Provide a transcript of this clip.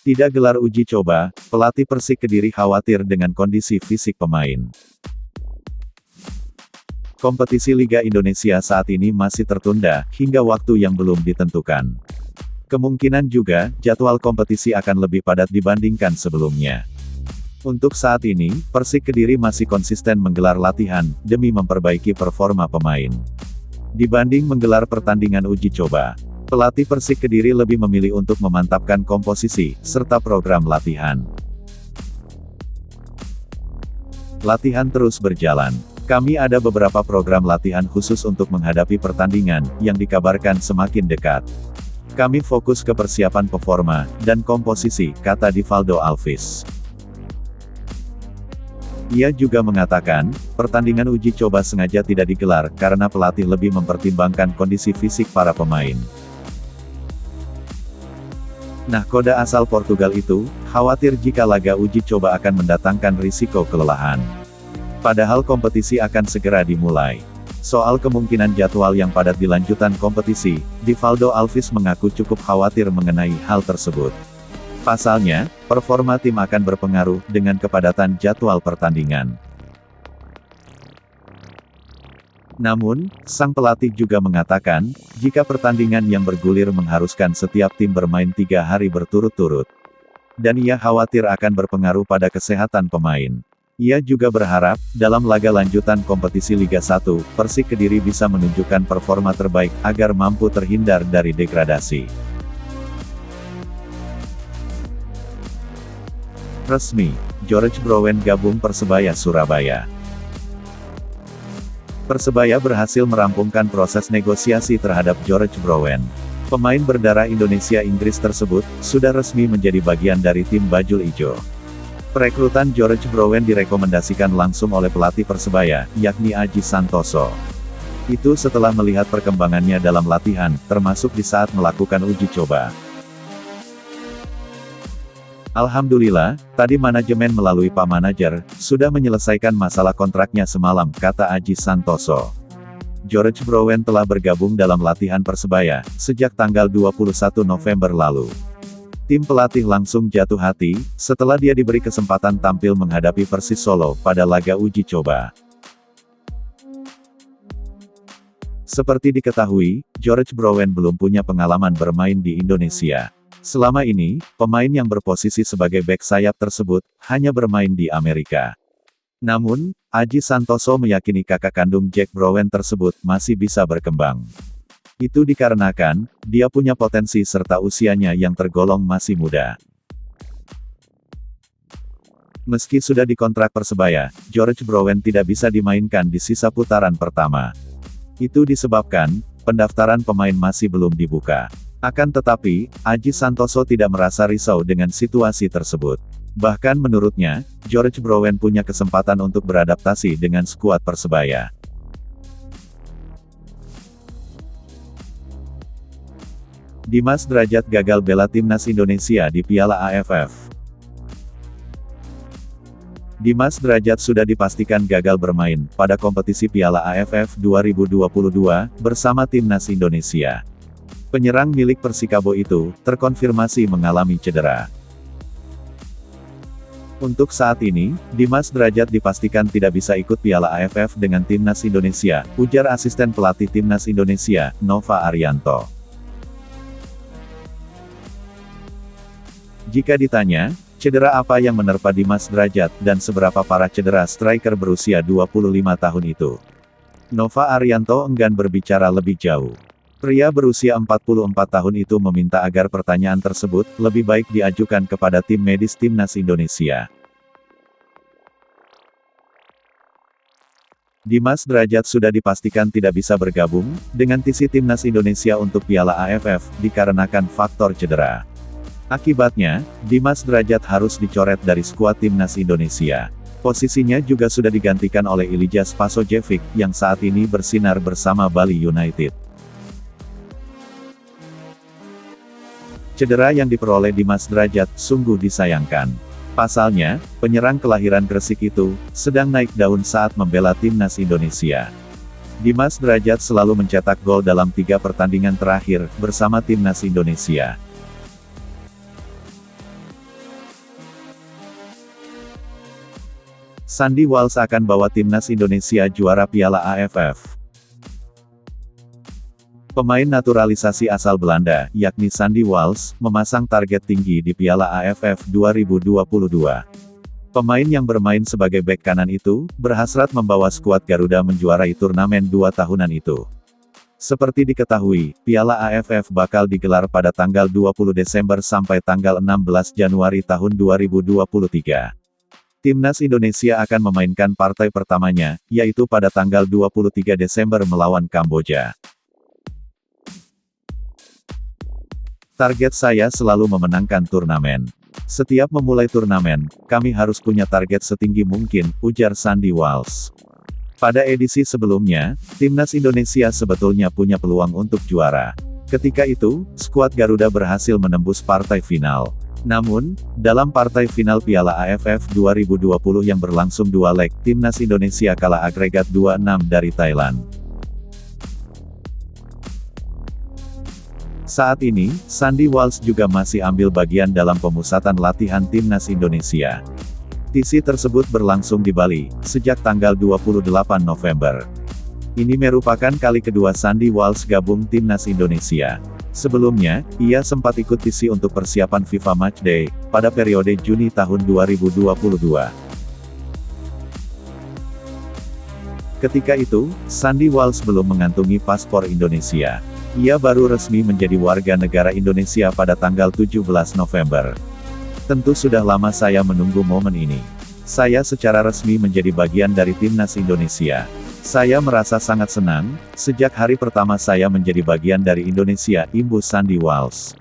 Tidak gelar uji coba, pelatih Persik Kediri khawatir dengan kondisi fisik pemain. Kompetisi Liga Indonesia saat ini masih tertunda, hingga waktu yang belum ditentukan. Kemungkinan juga, jadwal kompetisi akan lebih padat dibandingkan sebelumnya. Untuk saat ini, Persik Kediri masih konsisten menggelar latihan, demi memperbaiki performa pemain. Dibanding menggelar pertandingan uji coba, pelatih Persik Kediri lebih memilih untuk memantapkan komposisi, serta program latihan. Latihan terus berjalan. Kami ada beberapa program latihan khusus untuk menghadapi pertandingan, yang dikabarkan semakin dekat. Kami fokus ke persiapan performa, dan komposisi, kata Divaldo Alves. Ia juga mengatakan, pertandingan uji coba sengaja tidak digelar, karena pelatih lebih mempertimbangkan kondisi fisik para pemain. Nahkoda asal Portugal itu, khawatir jika laga uji coba akan mendatangkan risiko kelelahan. Padahal kompetisi akan segera dimulai. Soal kemungkinan jadwal yang padat di lanjutan kompetisi, Divaldo Alves mengaku cukup khawatir mengenai hal tersebut. Pasalnya, performa tim akan berpengaruh dengan kepadatan jadwal pertandingan. Namun, sang pelatih juga mengatakan, jika pertandingan yang bergulir mengharuskan setiap tim bermain 3 hari berturut-turut, dan ia khawatir akan berpengaruh pada kesehatan pemain. Ia juga berharap, dalam laga lanjutan kompetisi Liga 1, Persik Kediri bisa menunjukkan performa terbaik, agar mampu terhindar dari degradasi. Resmi, George Browen gabung Persebaya Surabaya. Persebaya berhasil merampungkan proses negosiasi terhadap George Browen. Pemain berdarah Indonesia-Inggris tersebut, sudah resmi menjadi bagian dari tim Bajul Ijo. Perekrutan George Browen direkomendasikan langsung oleh pelatih Persebaya, yakni Aji Santoso. Itu setelah melihat perkembangannya dalam latihan, termasuk di saat melakukan uji coba. Alhamdulillah, tadi manajemen melalui Pak Manajer, sudah menyelesaikan masalah kontraknya semalam, kata Aji Santoso. George Browen telah bergabung dalam latihan Persebaya, sejak tanggal 21 November lalu. Tim pelatih langsung jatuh hati, setelah dia diberi kesempatan tampil menghadapi Persis Solo, pada laga uji coba. Seperti diketahui, George Browen belum punya pengalaman bermain di Indonesia. Selama ini, pemain yang berposisi sebagai bek sayap tersebut, hanya bermain di Amerika. Namun, Aji Santoso meyakini kakak kandung Jack Browen tersebut, masih bisa berkembang. Itu dikarenakan, dia punya potensi serta usianya yang tergolong masih muda. Meski sudah dikontrak Persebaya, George Browen tidak bisa dimainkan di sisa putaran pertama. Itu disebabkan, pendaftaran pemain masih belum dibuka. Akan tetapi, Aji Santoso tidak merasa risau dengan situasi tersebut. Bahkan menurutnya, George Browen punya kesempatan untuk beradaptasi dengan skuad Persebaya. Dimas Drajat gagal bela timnas Indonesia di Piala AFF. Dimas Drajat sudah dipastikan gagal bermain pada kompetisi Piala AFF 2022 bersama timnas Indonesia. Penyerang milik Persikabo itu terkonfirmasi mengalami cedera. Untuk saat ini, Dimas Drajat dipastikan tidak bisa ikut Piala AFF dengan timnas Indonesia, ujar asisten pelatih timnas Indonesia, Nova Arianto. Jika ditanya, cedera apa yang menerpa Dimas Drajat, dan seberapa parah cedera striker berusia 25 tahun itu? Nova Arianto enggan berbicara lebih jauh. Pria berusia 44 tahun itu meminta agar pertanyaan tersebut, lebih baik diajukan kepada tim medis timnas Indonesia. Dimas Drajat sudah dipastikan tidak bisa bergabung dengan timnas Indonesia untuk Piala AFF, dikarenakan faktor cedera. Akibatnya, Dimas Drajat harus dicoret dari skuad timnas Indonesia. Posisinya juga sudah digantikan oleh Ilija Spasojevic, yang saat ini bersinar bersama Bali United. Cedera yang diperoleh Dimas Drajat, sungguh disayangkan. Pasalnya, penyerang kelahiran Gresik itu, sedang naik daun saat membela timnas Indonesia. Dimas Derajat selalu mencetak gol dalam 3 pertandingan terakhir, bersama timnas Indonesia. Sandy Walsh akan bawa timnas Indonesia juara Piala AFF. Pemain naturalisasi asal Belanda, yakni Sandy Walsh, memasang target tinggi di Piala AFF 2022. Pemain yang bermain sebagai bek kanan itu, berhasrat membawa skuad Garuda menjuarai turnamen 2 tahunan itu. Seperti diketahui, Piala AFF bakal digelar pada tanggal 20 Desember sampai tanggal 16 Januari tahun 2023. Timnas Indonesia akan memainkan partai pertamanya, yaitu pada tanggal 23 Desember melawan Kamboja. Target saya selalu memenangkan turnamen. Setiap memulai turnamen, kami harus punya target setinggi mungkin, ujar Sandy Walsh. Pada edisi sebelumnya, timnas Indonesia sebetulnya punya peluang untuk juara. Ketika itu, skuad Garuda berhasil menembus partai final. Namun, dalam partai final Piala AFF 2020 yang berlangsung 2 leg, timnas Indonesia kalah agregat 2-6 dari Thailand. Saat ini, Sandy Walsh juga masih ambil bagian dalam pemusatan latihan timnas Indonesia. TC tersebut berlangsung di Bali, sejak tanggal 28 November. Ini merupakan kali kedua Sandy Walsh gabung timnas Indonesia. Sebelumnya, ia sempat ikut TC untuk persiapan FIFA Matchday, pada periode Juni tahun 2022. Ketika itu, Sandy Walsh belum mengantungi paspor Indonesia. Ia baru resmi menjadi warga negara Indonesia pada tanggal 17 November. Tentu sudah lama saya menunggu momen ini. Saya secara resmi menjadi bagian dari timnas Indonesia. Saya merasa sangat senang, sejak hari pertama saya menjadi bagian dari Indonesia, imbuh Sandy Walsh.